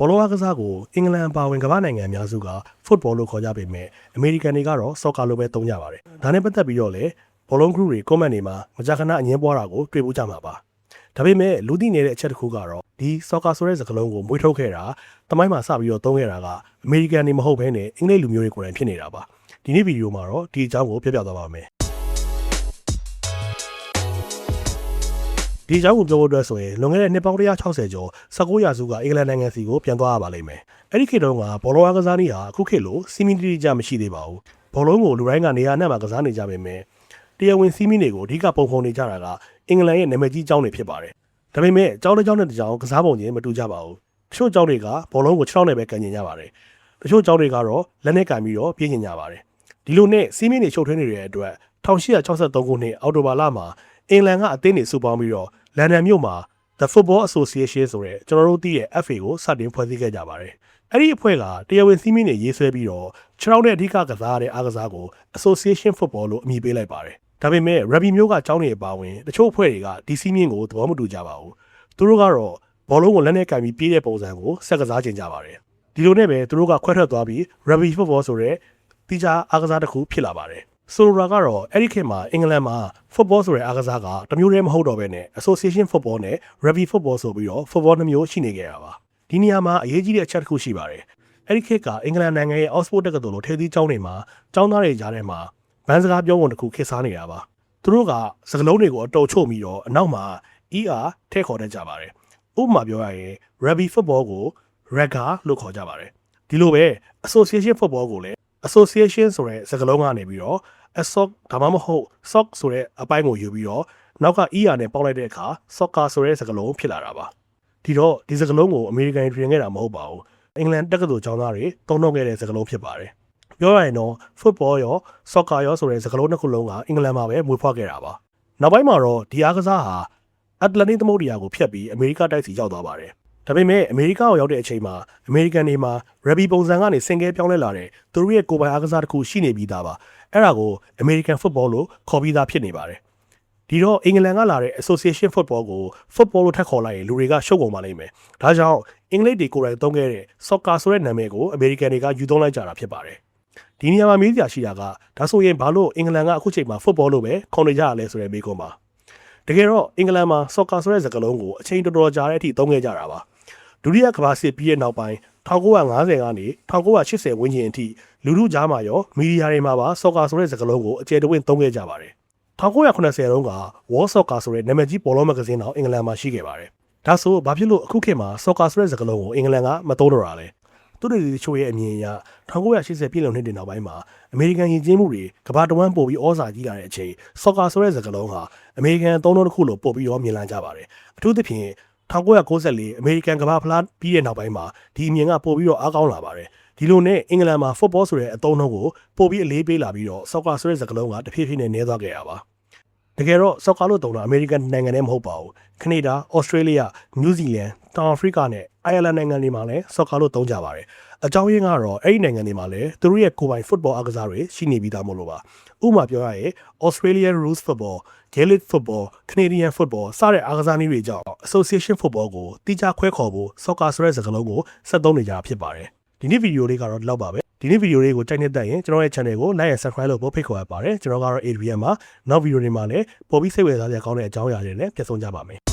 ဘောလုံးအားကစားကိုအင်္ဂလန်ပါဝင်ကမ္ဘာနိုင်ငံအများစုကဖုတ်ဘောလို့ခေါ်ကြပေမဲ့အမေရိကန်တွေကတော့ဆော့ကာလို့ပဲသုံးကြပါတယ်။ဒါနဲ့ပတ်သက်ပြီးတော့လည်းဘောလုံး group တွေ comment တွေမှာမကြာခဏအငင်းပွားတာကိုတွေ့ဖို့ကြမှာပါ။ဒါပေမဲ့လူသိနေတဲ့အချက်တစ်ခုကတော့ဒီဆော့ကာဆိုတဲ့စကားလုံးကိုမွေးထုတ်ခဲ့တာတမိုင်းမှာစပြီးတော့သုံးခဲ့တာကအမေရိကန်တွေမဟုတ်ဘဲနဲ့အင်္ဂလိပ်လူမျိုးတွေကိုယ်တိုင်ဖြစ်နေတာပါ။ဒီနေ့ဗီဒီယိုမှာတော့ဒီအကြောင်းကိုပြောပြသွားပါမယ်။ဒီအကြောင်းကိုပြောဖို့အတွက်ဆိုရင်လွန်ခဲ့တဲ့နှစ်ပေါင်း160ကျော်19ရာစုကအင်္ဂလန်နိုင်ငံစီကိုပြန်သွားရပါလိမ့်မယ်။အဲ့ဒီခေတ်တုန်းကဘောလုံးအားကစားနည်းဟာအခုခေတ်လိုစီမီတီကြမရှိသေးပါဘူး။ဘောလုံးကိုလူတိုင်းကနေရာနဲ့မှာကစားနေကြပေမဲ့တရားဝင်စီမီတွေကိုအဓိကပုံဖော်နေကြတာကအင်္ဂလန်ရဲ့နာမည်ကြီးကျောင်းတွေဖြစ်ပါတယ်။ဒါပေမဲ့ကျောင်းတစ်ကျောင်းနဲ့တစ်ကျောင်းကစားပုံချင်းမတူကြပါဘူး။တချို့ကျောင်းတွေကဘောလုံးကို6နဲ့ပဲကန်ကျင်ကြပါတယ်။တချို့ကျောင်းတွေကတော့လက်နဲ့ကန်ပြီးတော့ပြေးကျင်ကြပါတယ်။ဒီလိုနဲ့စီမီတွေရှုပ်ထွေးနေတဲ့အတွက်1863ခုနှစ်အောက်တိုဘာလမှာအင်္ဂလန်ကအသင်းတွေစုပေါင်းပြီးတော့လန်ဒန်မြို့မှာ The Football Association ဆိုတဲ့ကျွန်တော်တို့သိတဲ့ FA ကိုစတင်ဖွဲ့စည်းခဲ့ကြပါတယ်။အဲ့ဒီအဖွဲ့ကတရားဝင်စီးမင်းတွေရေးဆွဲပြီးတော့ခြေထောက်နဲ့အဓိကကစားတဲ့အားကစားကို Association Football လို့အမည်ပေးလိုက်ပါတယ်။ဒါပေမဲ့ Rugby မျိုးကကျောင်းတွေအပါဝင်တချို့အဖွဲ့တွေကဒီစီးမင်းကိုသဘောမတူကြပါဘူး။သူတို့ကတော့ဘောလုံးကိုလက်နဲ့ကင်ပြီးပြေးတဲ့ပုံစံကိုဆက်ကစားကြကြပါတယ်။ဒီလိုနဲ့ပဲသူတို့ကခွဲထွက်သွားပြီး Rugby Football ဆိုတဲ့တိကျအားကစားတစ်ခုဖြစ်လာပါတယ်။ဆိုလိုတာကတော့အဲ့ဒီခေတ်မှာအင်္ဂလန်မှာ football ဆိုတဲ့အားကစားကတမျိုးတည်းမဟုတ်တော့ဘဲနဲ့ association football နဲ့ rugby football ဆိုပြီးတော့ football နှမျိုးရှိနေကြတာပါဒီနေရာမှာအရေးကြီးတဲ့အချက်တစ်ခုရှိပါတယ်အဲ့ဒီခေတ်ကအင်္ဂလန်နိုင်ငံရဲ့ Oxford တက္ကသိုလ်လိုထိပ်သီးကျောင်းတွေမှာကျောင်းသားတွေကြားထဲမှာဗန်းစကားပြောပုံတစ်ခုခေတ်စားနေတာပါသူတို့ကစကားလုံးတွေကိုအတော်ချုပ်ပြီးတော့အနောက်မှာ ER ထည့်ခေါ်တတ်ကြပါတယ်ဥပမာပြောရရင် rugby football ကို rugger လို့ခေါ်ကြပါတယ်ဒီလိုပဲ association football ကိုလည်း association ဆိုတဲ့စကားလုံးကနေပြီးတော့sock ဒါမှမဟုတ် sock ဆိုတဲ့အပိုင်းကိုယူပြီးတော့နောက်က ER နဲ့ပေါင်းလိုက်တဲ့အခါ soccer ဆိုတဲ့စကားလုံးဖြစ်လာတာပါဒီတော့ဒီစကားလုံးကိုအမေရိကန်တွေပြင်ခဲ့တာမဟုတ်ပါဘူးအင်္ဂလန်တက္ကသိုလ်ကျောင်းသားတွေသုံးနှုန်းခဲ့တဲ့စကားလုံးဖြစ်ပါတယ်ပြောရရင်တော့ football ရော soccer ရောဆိုတဲ့စကားလုံးတစ်ခုလုံးကအင်္ဂလန်မှာပဲမွေးဖွားခဲ့တာပါနောက်ပိုင်းမှာတော့ဒီအားကစားဟာအတ္တလန္တိတ်သမုဒ္ဒရာကိုဖျက်ပြီးအမေရိကတိုက်စီရောက်သွားပါတယ်ဒါပေမဲ့အမေရိကကိုရောက်တဲ့အချိန်မှာအမေရိကန်တွေမှာ rugby ပုံစံကနေစင်ကဲပြောင်းလဲလာတဲ့သူတို့ရဲ့ကိုယ်ပိုင်အားကစားတစ်ခုရှိနေပြီးသားပါအဲ့ဒါကို American Football လို့ခေါ်ပြီးသားဖြစ်နေပါတယ်ဒီတော့အင်္ဂလန်ကလာတဲ့ Association Football ကို Football လို့ထပ်ခေါ်လိုက်ရင်လူတွေကရှုပ်ကုန်ပါလိမ့်မယ်ဒါကြောင့်အင်္ဂလိပ်တွေကိုယ်တိုင်သုံးခဲ့တဲ့ Soccer ဆိုတဲ့နာမည်ကို American တွေကယူသုံးလိုက်ကြတာဖြစ်ပါတယ်ဒီနေရာမှာမေးစရာရှိတာကဒါဆိုရင်ဘာလို့အင်္ဂလန်ကအခုချိန်မှာ Football လို့ပဲခေါ်နေကြရလဲဆိုတဲ့မေးခွန်းပါတကယ်တော့အင်္ဂလန်မှာ Soccer ဆိုတဲ့စကားလုံးကိုအချိန်တော်တော်ကြာတဲ့အထိသုံးခဲ့ကြတာပါဒုတိယကမ္ဘာစစ်ပြီးတဲ့နောက်ပိုင်း1950ကနေ1980ဝန်းကျင်အထိလူထုကြားမှာရောမီဒီယာတွေမှာပါဆော့ကာဆိုတဲ့စကားလုံးကိုအကျယ်တဝင့်သုံးခဲ့ကြပါတယ်1980တုန်းက World Soccer ဆိုတဲ့နာမည်ကြီးဘောလုံးမဂ္ဂဇင်းတော်အင်္ဂလန်မှာရှိခဲ့ပါတယ်ဒါဆိုဘာဖြစ်လို့အခုခေတ်မှာဆော့ကာဆိုတဲ့စကားလုံးကိုအင်္ဂလန်ကမသုံးတော့တာလဲသူတို့တွေချို့ရဲ့အမြင်အရ1980ပြည့်လွန်နှစ်တွေနောက်ပိုင်းမှာအမေရိကန်ယဉ်ကျေးမှုတွေကမ္ဘာတဝန်းပို့ပြီးဩဇာကြီးလာတဲ့အချိန်ဆော့ကာဆိုတဲ့စကားလုံးဟာအမေရိကန်အသုံးအနှုန်းတစ်ခုလိုပို့ပြီးတော့မြင်လာကြပါတယ်အထူးသဖြင့်1994အမေရိကန်ကမ္ဘာဖလားပြီးတဲ့နောက်ပိုင်းမှာဒီအမြင်ကပို့ပြီးတော့အားကောင်းလာပါတယ်ဒီလိုနဲ့အင်္ဂလန်မှာ football ဆိုတဲ့အသုံးအနှုန်းကိုပို့ပြီးအလေးပေးလာပြီးတော့ soccer ဆိုတဲ့စကားလုံးကတဖြည်းဖြည်းနဲ့နည်းသွားခဲ့ရပါတကယ်တော့ soccer လို့သုံးတာအမေရိကန်နိုင်ငံနဲ့မဟုတ်ပါဘူးကနေဒါဩစတြေးလျနယူးဇီလန်တောင်အာဖရိကနဲ့အိုင်ယာလန်နိုင်ငံတွေမှာလည်း soccer လို့သုံးကြပါတယ်အကြောင်းရင်းကတော့အဲ့ဒီနိုင်ငံတွေမှာလည်းသူတို့ရဲ့ကိုယ်ပိုင် football အားကစားတွေရှိနေပြီးသားမို့လို့ပါဥပမာပြောရရင် Australian Rules Football Gaelic Football Canadian Football စတဲ့အားကစားနည်းတွေကြောင့် Association Football ကိုတိကျခွဲခေါ်ဖို့ Soccer ဆိုတဲ့စကားလုံးကိုဆက်သုံးနေကြတာဖြစ်ပါတယ်ဒီနေ့ဗီဒီယိုလေးကတော့ဒီလောက်ပါပဲဒီနေ့ဗီဒီယိုလေးကိုကြိုက်နေတဲ့ရင်ကျွန်တော်ရဲ့ channel ကို like and subscribe လုပ်ဖို့ဖိတ်ခေါ်ရပါတယ်ကျွန်တော်ကတော့ Adrian ပါနောက်ဗီဒီယိုတွေမှာလည်းပိုပြီးစိတ်ဝင်စားစရာကောင်းတဲ့အကြောင်းအရာတွေနဲ့ပြန်ဆုံကြပါမယ်